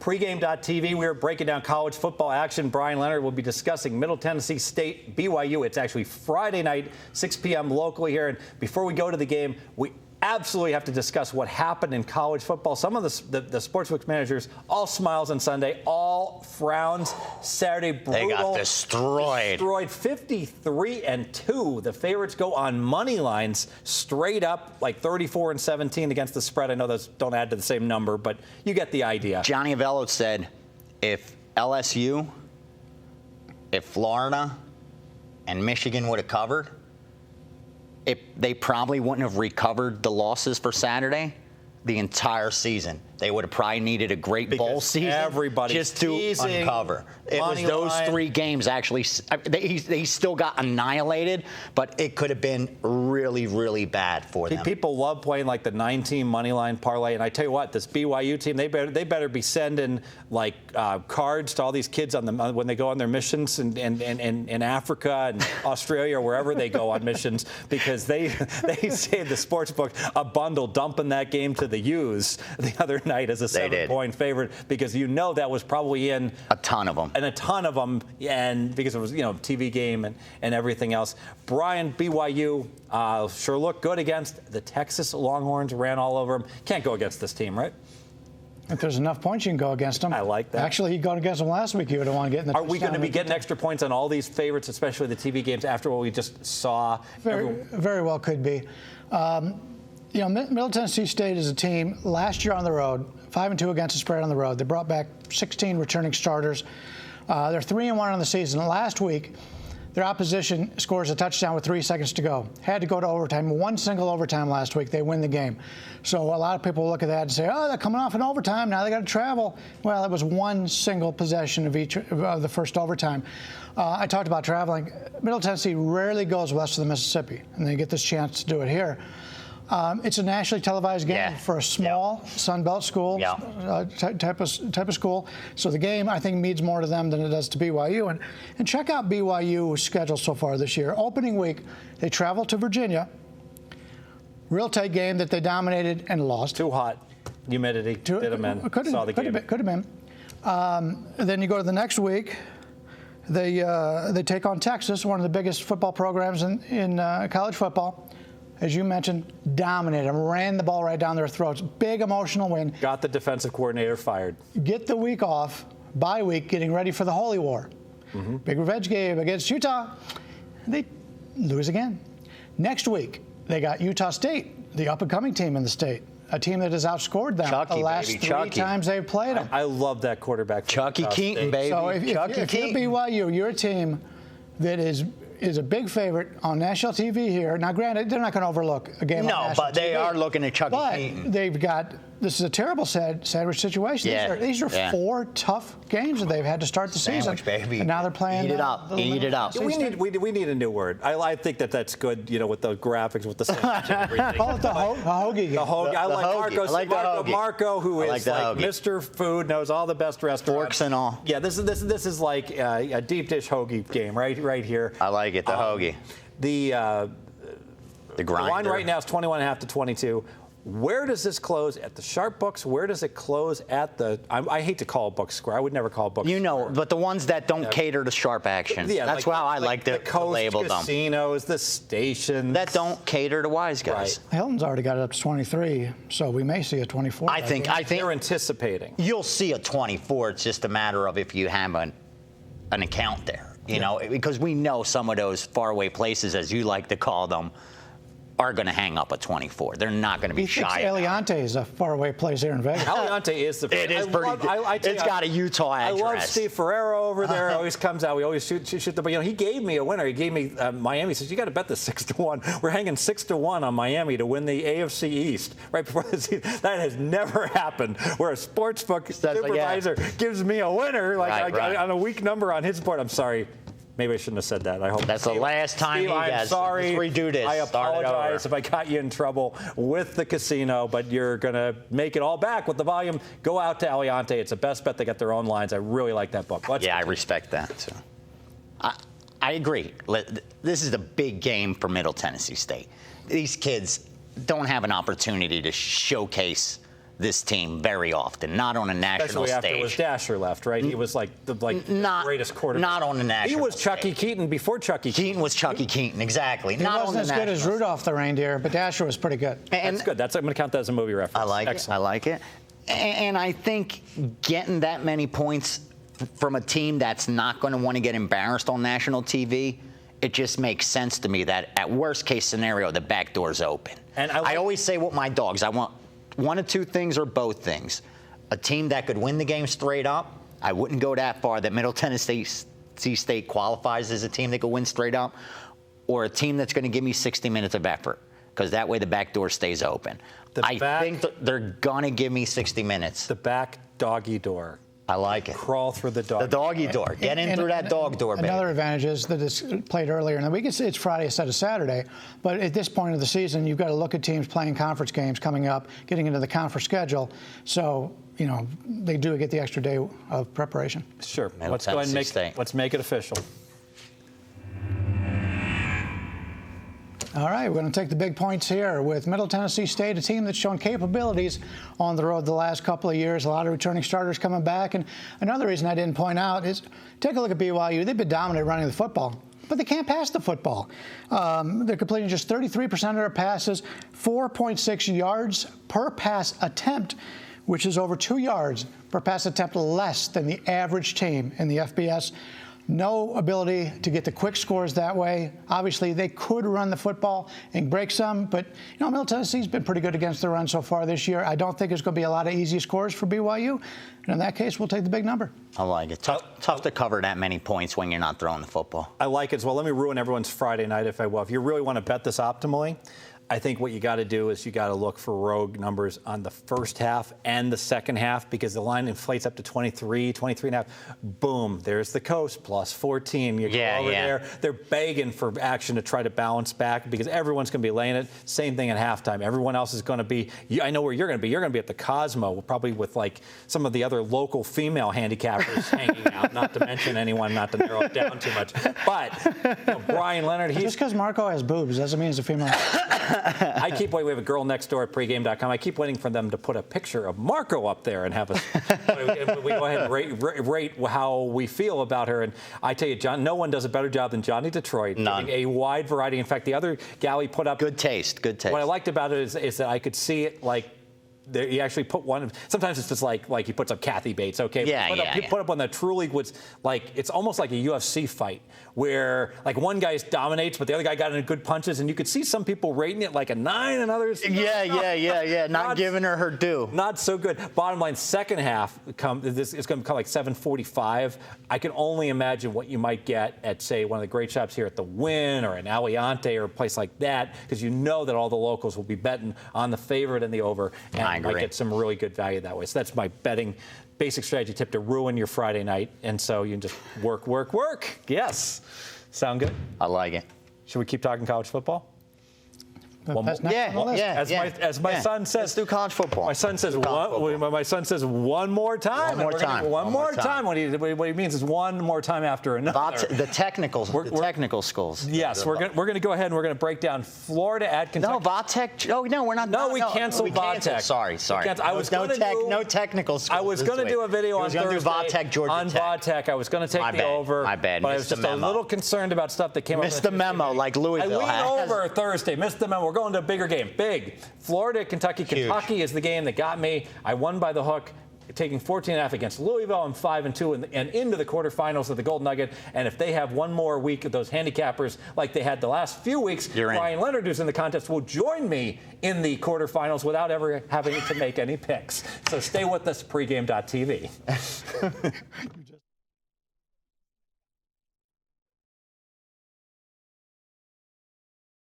Pregame.tv, we are breaking down college football action. Bryan Leonard will be discussing Middle Tennessee State, BYU. It's actually Friday night, 6 p.m. locally here. And before we go to the game, we absolutely have to discuss what happened in college football. Some of the Sportsbook managers, all smiles on Sunday, all frowns Saturday. Brutal. They got destroyed. 53-2. The favorites go on money lines straight up, like 34-17 against the spread. I know those don't add to the same number, but you get the idea. Johnny Avello said if LSU, if Florida, and Michigan would have covered, they probably wouldn't have recovered the losses for Saturday the entire season. They would have probably needed a great bowl season just to uncover. It was those three games actually. They still got annihilated, but it could have been really, really bad for them. People love playing like the 9-team money line parlay, and I tell you what, this BYU team, they better be sending like cards to all these kids when they go on their missions in Africa and Australia or wherever they go on missions, because they saved the Sportsbook a bundle, dumping that game to the U's the other night as a 7-point favorite, because that was probably in a ton of them. And because it was TV game and everything else. Bryan, BYU sure looked good against the Texas Longhorns, ran all over them. Can't go against this team, right? If there's enough points, you can go against them. I like that. Actually, he got against them last week. You would have wanted to get in the. Are we going to be getting extra points on all these favorites, especially the TV games, after what we just saw? Very well could be. Middle Tennessee State is a team last year on the road, 5-2 against the spread on the road. They brought back 16 returning starters. They're 3-1 on the season. Last week, their opposition scores a touchdown with 3 seconds to go. Had to go to overtime. One single overtime last week. They win the game. So a lot of people look at that and say, oh, they're coming off an overtime. Now they got to travel. Well, it was one single possession of each of the first overtime. I talked about traveling. Middle Tennessee rarely goes west of the Mississippi, and they get this chance to do it here. It's a nationally televised game for a small Sun Belt school type of school. So the game, I think, means more to them than it does to BYU. And check out BYU's schedule so far this year. Opening week, they travel to Virginia. Real tight game that they dominated and lost. Too hot. Humidity did them in. Saw the game. Could have been. Then you go to the next week. They take on Texas, one of the biggest football programs in college football. As you mentioned, dominated them, ran the ball right down their throats. Big emotional win. Got the defensive coordinator fired. Get the week off, bye week, getting ready for the Holy War. Mm-hmm. Big revenge game against Utah. They lose again. Next week, they got Utah State, the up-and-coming team in the state, a team that has outscored them the last three times they've played them. I love that quarterback. Chucky Keaton, baby. So if you're BYU, you're a team that is a big favorite on national TV here. Now, granted, they're not going to overlook a game on national TV. No, but they are looking at Chucky Keaton. But they've got – this is a terrible sandwich situation. Yeah. These are 4 tough games that they've had to start the season. Baby. And now they're playing – Eat it up. We need a new word. I think that's good, with the graphics, with the sandwich and everything. Call it the hoagie game. The hoagie. I like Marco, who is like Mr. Food, knows all the best restaurants. Forks and all. Yeah, this is like a deep dish hoagie game right here. I like it, the hoagie. The grinder. Line right now is 21.5 to 22. Where does this close at the sharp books? Where does it close at the? I hate to call a book square. I would never call a book square. But the ones that don't cater to sharp action. Yeah, that's how I like to label them. The casinos, the stations. That don't cater to wise guys. Right. Hilton's already got it up to 23, so we may see a 24. I think they're anticipating. You'll see a 24. It's just a matter of if you have an account there. Because we know some of those faraway places, as you like to call them, are going to hang up a 24. They're not going to be shy. Aliante is a faraway place here in Vegas. Aliante is the. It is pretty. It's got a Utah address. I love Steve Ferrero over there. Always comes out. We always shoot the. But he gave me a winner. He gave me Miami. He says you got to bet the 6-1. We're hanging 6-1 on Miami to win the AFC East right before the season. That has never happened. Where a sportsbook supervisor gives me a winner on a weak number on his board. I'm sorry. Maybe I shouldn't have said that. I hope that's the last time Steve, I'm sorry. Let's redo this. I apologize if I got you in trouble with the casino, but you're going to make it all back with the volume. Go out to Aliante. It's the best bet. They got their own lines. I really like that book. I respect that, too. I agree. This is a big game for Middle Tennessee State. These kids don't have an opportunity to showcase this team very often, not on a national Especially after stage. it was Dasher left, right? He was like the greatest quarterback. Not on the national He was Chucky stage. Keaton before Chucky Keaton. Keaton was Chucky Keaton, exactly. He not wasn't on as the good as national Rudolph the reindeer, but Dasher was pretty good. And That's good. I'm going to count that as a movie reference. I like Excellent. it. I like it. And I think getting that many points from a team that's not going to want to get embarrassed on national TV, it just makes sense to me that at worst case scenario, the back door's open. And I always say with my dogs, I want one of two things or both things. A team that could win the game straight up. I wouldn't go that far that Middle Tennessee State qualifies as a team that could win straight up, or a team that's going to give me 60 minutes of effort, because that way the back door stays open. I think they're going to give me 60 minutes. The back doggy door. I like it. Crawl through the doggy. The doggy door. Get in through that dog door, baby. Another advantage is that it's played earlier in the week. It's Friday instead of Saturday. But at this point of the season, you've got to look at teams playing conference games coming up, getting into the conference schedule. So, they do get the extra day of preparation. Sure. Middle Let's go ahead and Tennessee make it official. All right, we're going to take the big points here with Middle Tennessee State, a team that's shown capabilities on the road the last couple of years. A lot of returning starters coming back. And another reason I didn't point out is take a look at BYU. They've been dominant running the football, but they can't pass the football. They're completing just 33% of their passes, 4.6 yards per pass attempt, which is over 2 yards per pass attempt less than the average team in the FBS. No ability to get the quick scores that way. Obviously, they could run the football and break some, but Middle Tennessee's been pretty good against the run so far this year. I don't think there's going to be a lot of easy scores for BYU, and in that case, we'll take the big number. I like it. Tough to cover that many points when you're not throwing the football. I like it as well. Let me ruin everyone's Friday night if I will. If you really want to bet this optimally, I think what you got to do is you got to look for rogue numbers on the first half and the second half, because the line inflates up to 23 and a half. Boom, there's the coast, plus 14. You go over there. They're begging for action to try to balance back because everyone's going to be laying it. Same thing at halftime. Everyone else is going to be, I know where you're going to be. You're going to be at the Cosmo, probably with like some of the other local female handicappers hanging out, not to mention anyone, not to narrow it down too much. But Bryan Leonard, just because Marco has boobs doesn't mean he's a female. I keep waiting. We have a girl next door at pregame.com. I keep waiting for them to put a picture of Marco up there and have us. We go ahead and rate how we feel about her. And I tell you, John, no one does a better job than Johnny Detroit. None. Giving a wide variety. In fact, the other gal he put up. Good taste. Good taste. What I liked about it is that I could see it like. He actually put one. Sometimes it's just like he puts up Kathy Bates. Okay. He put up one that truly was like, it's almost like a UFC fight where like one guy dominates, but the other guy got in good punches, and you could see some people rating it like a 9 and others. Not giving her due. Not so good. Bottom line, second half it's going to come like 7:45. I can only imagine what you might get at, say, one of the great shops here at the Wynn or an Aliante or a place like that, because you know that all the locals will be betting on the favorite and the over. And might get some really good value that way. So that's my betting basic strategy tip to ruin your Friday night. And so you can just work. Yes. Sound good? I like it. Should we keep talking college football? As my son says, let's do college football. My son says one more time. One more time. What he means is one more time after another. The technical schools. Yes, we're going to go ahead and we're going to break down Florida at Kentucky. No, Vatech. Oh no, we're not. No, we canceled Vatech. Sorry. I was no technical schools. I was going to do a video on Thursday Vatech, Georgia Tech. Vatech. I was going to take the over. My bad. But I was just a little concerned about stuff that came up. Missed the memo, like Louisville has. I went over Thursday. Missed the memo. We're going to a bigger game. Big. Florida, Kentucky. Huge. Kentucky is the game that got me. I won by the hook, taking 14.5 against Louisville. I'm 5-2 and into the quarterfinals of the Gold Nugget. And if they have one more week of those handicappers like they had the last few weeks, Bryan Leonard, who's in the contest, will join me in the quarterfinals without ever having to make any picks. So stay with us, pregame.tv.